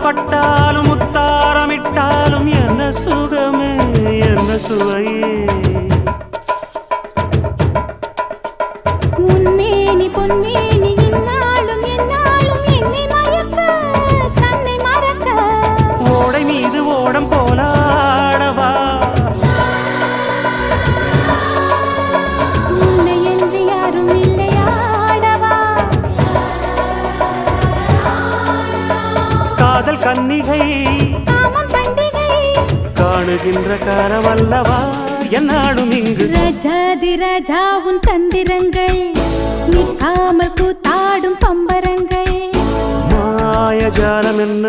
பட்டாலும் முத்தாரமிட்டாலும் என்ன சுகமே என்ன சுவையே உன்மேனி பொன்மேனி இன்னாலும் என்னாலும் என்னை மயக்க தன்னை மறக்க ஓடை மீது ஓடம் போலாடவா உன்னை என்று யாரும் இல்லையாடவா காதல் கன்னிகை காமம் பண்டிகை காணுகின்ற காலமல்லவா என்னாடும் இங்கு ரஜாதி ராஜாவும் தந்திரங்கள் நிற்காமல் கூத்தாடும் பம்பரங்கள் மாயஜாலம் என்ன